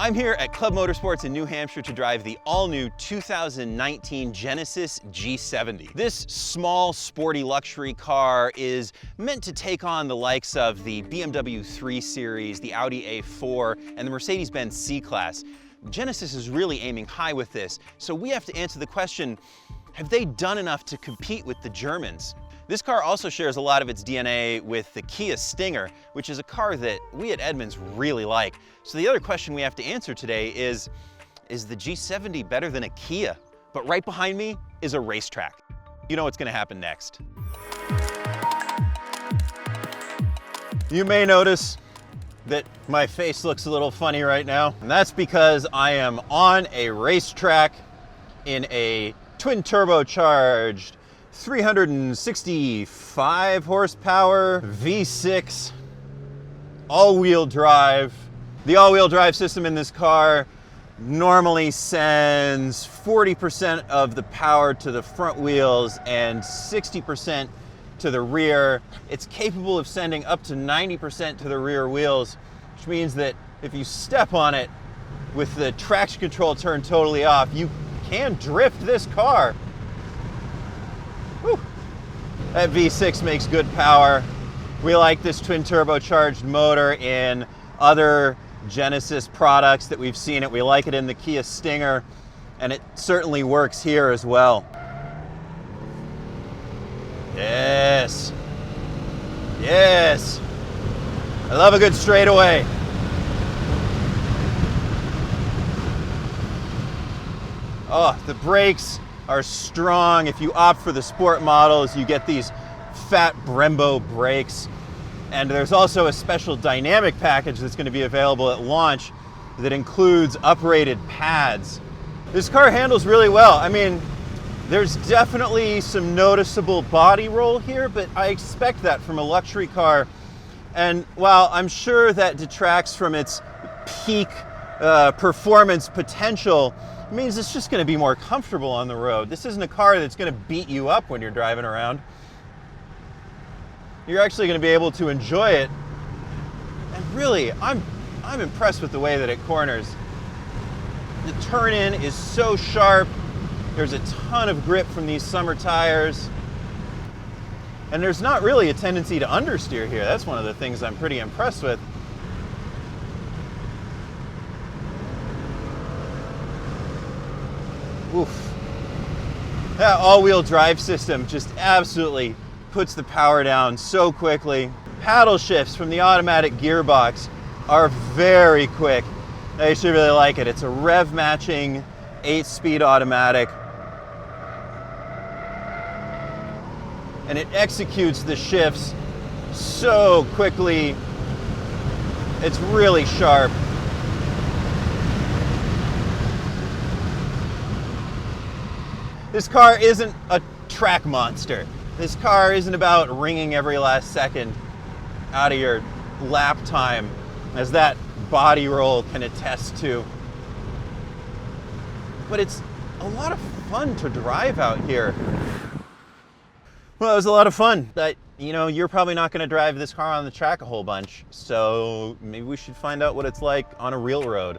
I'm here at Club Motorsports in New Hampshire to drive the all-new 2019 Genesis G70. This small, sporty luxury car is meant to take on the likes of the BMW 3 Series, the Audi A4, and the Mercedes-Benz C-Class. Genesis is really aiming high with this, so we have to answer the question, have they done enough to compete with the Germans? This car also shares a lot of its DNA with the Kia Stinger, which is a car that we at Edmunds really like. So the other question we have to answer today is the G70 better than a Kia? But right behind me is a racetrack. You know what's gonna happen next. You may notice that my face looks a little funny right now, and that's because I am on a racetrack in a twin-turbocharged 365 horsepower V6 all-wheel drive. The all-wheel drive system in this car normally sends 40% of the power to the front wheels and 60% to the rear. It's capable of sending up to 90% to the rear wheels, which means that if you step on it with the traction control turned totally off, you can drift this car. Whew. That V6 makes good power. We like this twin turbocharged motor in other Genesis products that we've seen it. We like it in the Kia Stinger, and it certainly works here as well. Yes. Yes. I love a good straightaway. Oh, the brakes are strong. If you opt for the sport models, you get these fat Brembo brakes. And there's also a special dynamic package that's going to be available at launch that includes uprated pads. This car handles really well. I mean, there's definitely some noticeable body roll here, but I expect that from a luxury car. And while I'm sure that detracts from its peak performance potential, it means it's just going to be more comfortable on the road. This isn't a car that's going to beat you up when you're driving around. You're actually going to be able to enjoy it. And really, I'm impressed with the way that it corners. The turn-in is so sharp. There's a ton of grip from these summer tires. And there's not really a tendency to understeer here. That's one of the things I'm pretty impressed with. Oof. That all-wheel drive system just absolutely puts the power down so quickly. Paddle shifts from the automatic gearbox are very quick. I actually really like it. It's a rev matching 8-speed automatic. And it executes the shifts so quickly. It's really sharp. This car isn't a track monster. This car isn't about wringing every last second out of your lap time, as that body roll can attest to. But it's a lot of fun to drive out here. Well, it was a lot of fun, but you know, you're probably not going to drive this car on the track a whole bunch, so maybe we should find out what it's like on a real road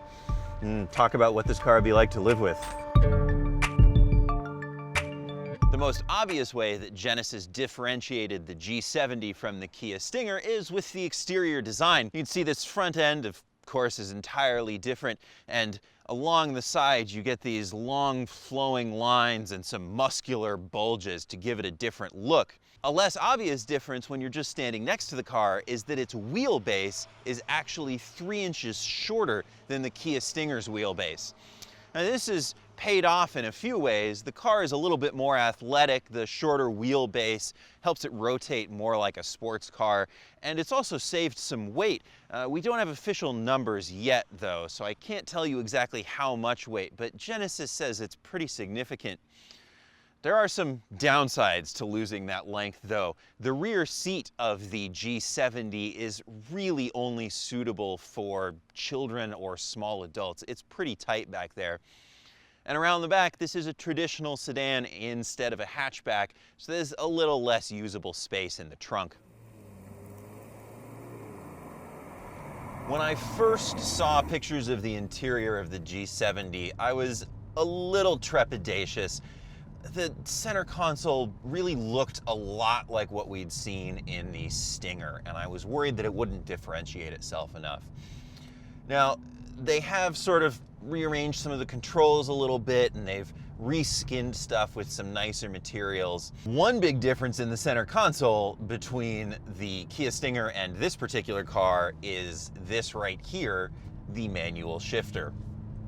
and talk about what this car would be like to live with. The most obvious way that Genesis differentiated the G70 from the Kia Stinger is with the exterior design. You can see this front end, of course, is entirely different, and along the sides you get these long flowing lines and some muscular bulges to give it a different look. A less obvious difference when you're just standing next to the car is that its wheelbase is actually 3 inches shorter than the Kia Stinger's wheelbase. Now this is paid off in a few ways. The car is a little bit more athletic. The shorter wheelbase helps it rotate more like a sports car, and it's also saved some weight. We don't have official numbers yet though, so I can't tell you exactly how much weight, but Genesis says it's pretty significant. There are some downsides to losing that length though. The rear seat of the G70 is really only suitable for children or small adults. It's pretty tight back there. And around the back, this is a traditional sedan instead of a hatchback, so there's a little less usable space in the trunk. When I first saw pictures of the interior of the G70, I was a little trepidatious. The center console really looked a lot like what we'd seen in the Stinger, and I was worried that it wouldn't differentiate itself enough. Now, they have sort of rearranged some of the controls a little bit, and they've reskinned stuff with some nicer materials. One big difference in the center console between the Kia Stinger and this particular car is this right here, the manual shifter.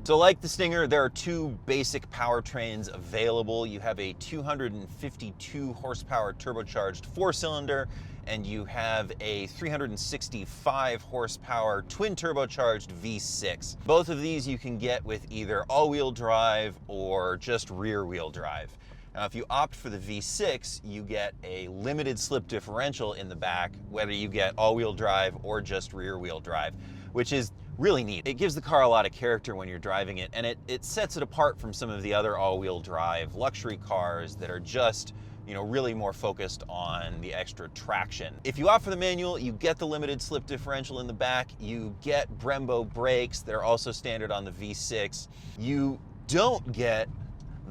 So like the Stinger, there are two basic powertrains available. You have a 252 horsepower turbocharged 4-cylinder, and you have a 365 horsepower twin-turbocharged V6. Both of these you can get with either all-wheel drive or just rear-wheel drive. Now, if you opt for the V6, you get a limited slip differential in the back, whether you get all-wheel drive or just rear-wheel drive, which is really neat. It gives the car a lot of character when you're driving it, and it sets it apart from some of the other all-wheel drive luxury cars that are just, you know, really more focused on the extra traction. If you opt for the manual, you get the limited slip differential in the back, you get Brembo brakes that are also standard on the V6. You don't get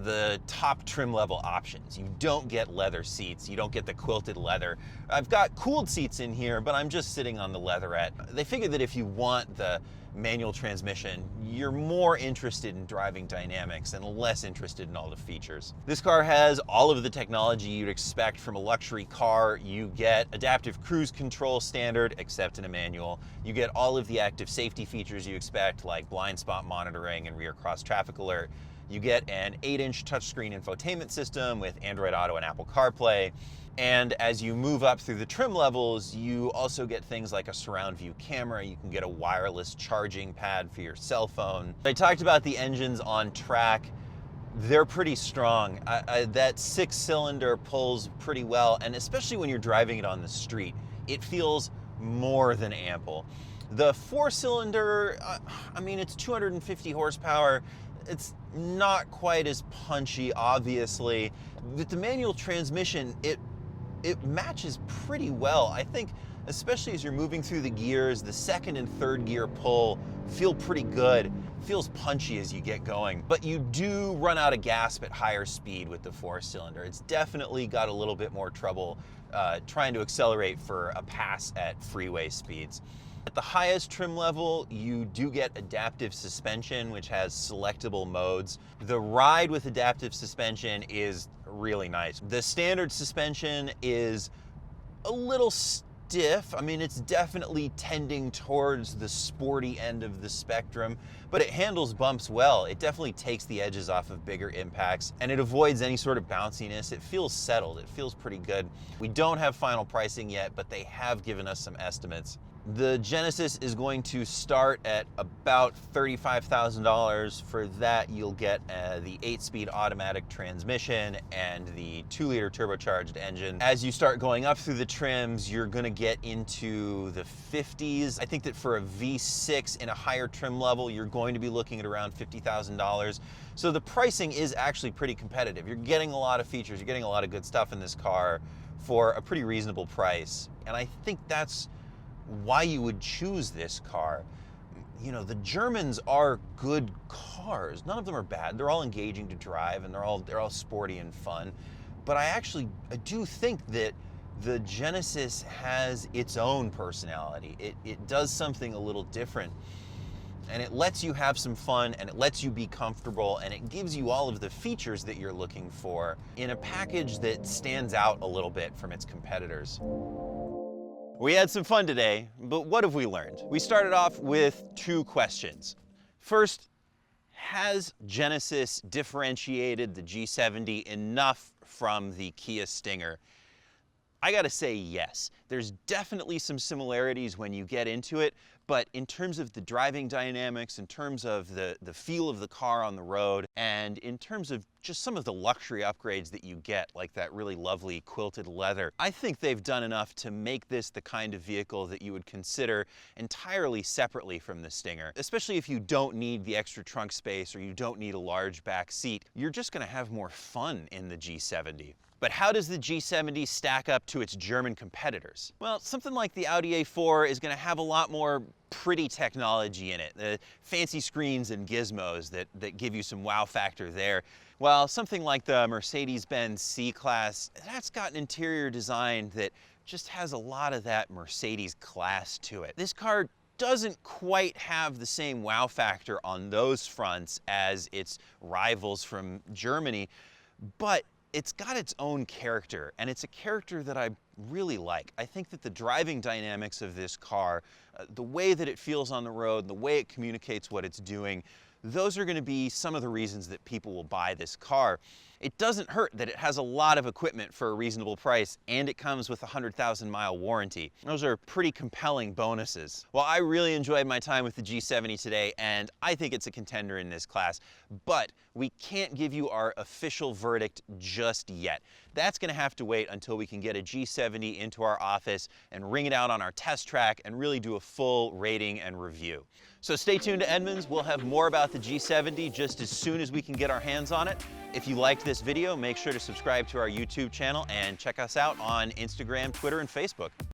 the top trim level options. You don't get leather seats, you don't get the quilted leather. I've got cooled seats in here, but I'm just sitting on the leatherette. They figured that if you want the manual transmission, you're more interested in driving dynamics and less interested in all the features. This car has all of the technology you'd expect from a luxury car. You get adaptive cruise control standard, except in a manual. You get all of the active safety features you expect, like blind spot monitoring and rear cross traffic alert. You get an 8-inch touchscreen infotainment system with Android Auto and Apple CarPlay. And as you move up through the trim levels, you also get things like a surround view camera. You can get a wireless charging pad for your cell phone. I talked about the engines on track. They're pretty strong. That 6-cylinder pulls pretty well, and especially when you're driving it on the street, it feels more than ample. The 4-cylinder, I mean, it's 250 horsepower. It's not quite as punchy, obviously. With the manual transmission, it matches pretty well. I think, especially as you're moving through the gears, the second and third gear pull feel pretty good. Feels punchy as you get going. But you do run out of gas at higher speed with the 4-cylinder. It's definitely got a little bit more trouble trying to accelerate for a pass at freeway speeds. At the highest trim level, you do get adaptive suspension, which has selectable modes. The ride with adaptive suspension is really nice. The standard suspension is a little stiff. I mean, it's definitely tending towards the sporty end of the spectrum, but it handles bumps well. It definitely takes the edges off of bigger impacts, and it avoids any sort of bounciness. It feels settled. It feels pretty good. We don't have final pricing yet, but they have given us some estimates. The Genesis is going to start at about $35,000. For that, you'll get the 8-speed automatic transmission and the 2-liter turbocharged engine. As you start going up through the trims, you're going to get into the 50s. I think that for a V6 in a higher trim level, you're going to be looking at around $50,000. So the pricing is actually pretty competitive. You're getting a lot of features, you're getting a lot of good stuff in this car for a pretty reasonable price. And I think that's why you would choose this car. You know, the Germans are good cars. None of them are bad. They're all engaging to drive, and they're all sporty and fun. But I do think that the Genesis has its own personality. It does something a little different, and it lets you have some fun, and it lets you be comfortable, and it gives you all of the features that you're looking for in a package that stands out a little bit from its competitors. We had some fun today, but what have we learned? We started off with two questions. First, has Genesis differentiated the G70 enough from the Kia Stinger? I gotta say yes. There's definitely some similarities when you get into it, but in terms of the driving dynamics, in terms of the feel of the car on the road, and in terms of just some of the luxury upgrades that you get, like that really lovely quilted leather, I think they've done enough to make this the kind of vehicle that you would consider entirely separately from the Stinger. Especially if you don't need the extra trunk space or you don't need a large back seat, you're just gonna have more fun in the G70. But how does the G70 stack up to its German competitors? Well, something like the Audi A4 is going to have a lot more pretty technology in it, the fancy screens and gizmos that give you some wow factor there. While something like the Mercedes-Benz C-Class, that's got an interior design that just has a lot of that Mercedes class to it. This car doesn't quite have the same wow factor on those fronts as its rivals from Germany, but it's got its own character, and it's a character that I really like. I think that the driving dynamics of this car, the way that it feels on the road, the way it communicates what it's doing, those are going to be some of the reasons that people will buy this car. It doesn't hurt that it has a lot of equipment for a reasonable price, and it comes with a 100,000-mile warranty. Those are pretty compelling bonuses. Well, I really enjoyed my time with the G70 today, and I think it's a contender in this class, but we can't give you our official verdict just yet. That's going to have to wait until we can get a G70 into our office and ring it out on our test track and really do a full rating and review. So stay tuned to Edmunds. We'll have more about the G70 just as soon as we can get our hands on it. If you liked this video, make sure to subscribe to our YouTube channel and check us out on Instagram, Twitter, and Facebook.